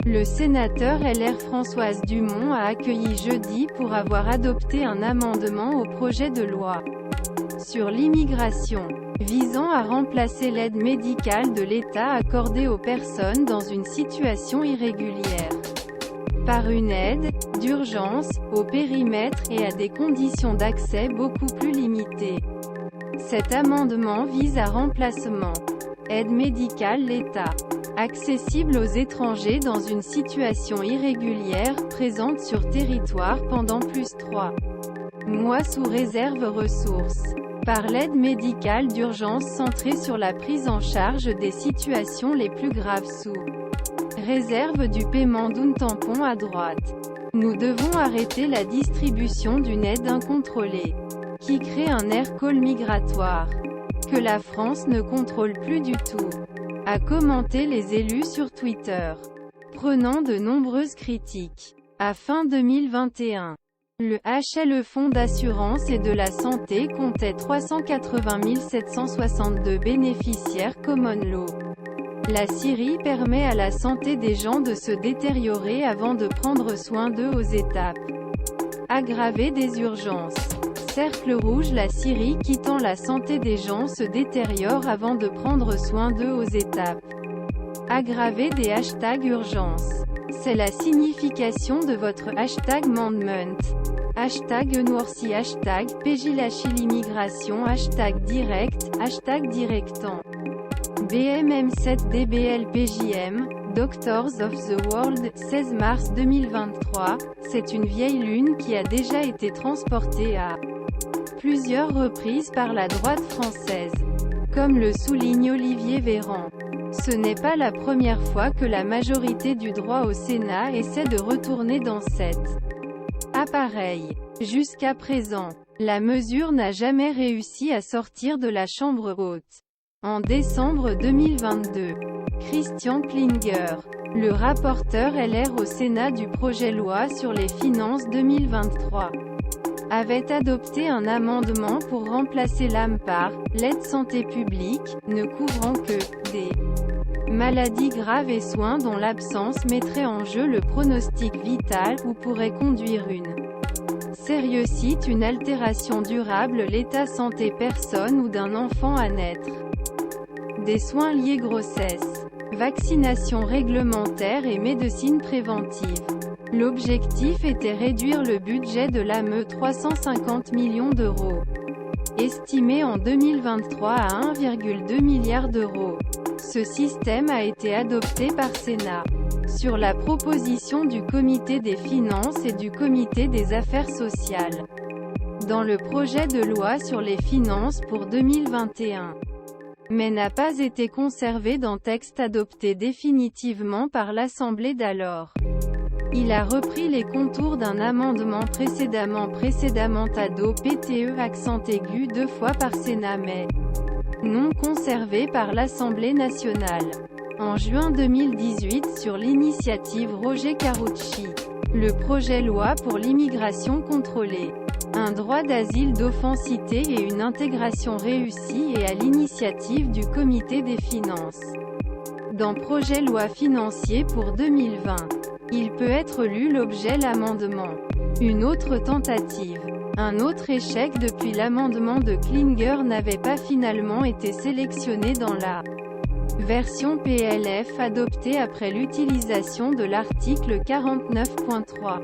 Le sénateur LR Françoise Dumont a accueilli jeudi pour avoir adopté un amendement au projet de loi sur l'immigration, visant à remplacer l'aide médicale de l'État accordée aux personnes dans une situation irrégulière par une aide d'urgence, au périmètre et à des conditions d'accès beaucoup plus limitées. Cet amendement vise à remplacement aide médicale l'État accessible aux étrangers dans une situation irrégulière, présente sur territoire pendant plus 3 mois sous réserve ressources, par l'aide médicale d'urgence centrée sur la prise en charge des situations les plus graves sous réserve du paiement d'un tampon à droite. Nous devons arrêter la distribution d'une aide incontrôlée, qui crée un air call migratoire, que la France ne contrôle plus du tout, a commenté les élus sur Twitter, prenant de nombreuses critiques. À fin 2021, le HLE Fonds d'assurance et de la santé comptait 380 762 bénéficiaires Common Law. La Syrie permet à la santé des gens de se détériorer avant de prendre soin d'eux aux étapes aggravées des urgences. Cercle rouge. La Syrie quittant la santé des gens se détériore avant de prendre soin d'eux aux étapes aggravées des #urgence. C'est la signification de votre #mandement. #Nourci, #PJLachil-immigration, #direct, #directant. BMM7DBLPJM, Doctors of the World, 16 mars 2023, c'est une vieille lune qui a déjà été transportée à plusieurs reprises par la droite française. Comme le souligne Olivier Véran, ce n'est pas la première fois que la majorité du droit au Sénat essaie de retourner dans cet appareil. Jusqu'à présent, la mesure n'a jamais réussi à sortir de la Chambre haute. En décembre 2022, Christian Klinger, le rapporteur LR au Sénat du projet loi sur les finances 2023, avait adopté un amendement pour remplacer l'AMPAR, l'aide santé publique, ne couvrant que des maladies graves et soins dont l'absence mettrait en jeu le pronostic vital ou pourrait conduire une sérieuxite, une altération durable l'état santé personne ou d'un enfant à naître. Des soins liés grossesse, vaccination réglementaire et médecine préventive. L'objectif était réduire le budget de l'AME 350 millions d'euros, estimé en 2023 à 1,2 milliard d'euros. Ce système a été adopté par Sénat, sur la proposition du Comité des finances et du Comité des affaires sociales, dans le projet de loi sur les finances pour 2021. Mais n'a pas été conservé dans texte adopté définitivement par l'Assemblée d'alors. Il a repris les contours d'un amendement précédemment adopté accent aigu 2 fois par Sénat mais non conservé par l'Assemblée nationale. En juin 2018 sur l'initiative Roger Carucci, le projet loi pour l'immigration contrôlée, un droit d'asile d'offensité et une intégration réussie et à l'initiative du Comité des finances. Dans projet loi financier pour 2020, il peut être lu l'objet l'amendement. Une autre tentative. Un autre échec depuis l'amendement de Klinger n'avait pas finalement été sélectionné dans la version PLF adoptée après l'utilisation de l'article 49.3.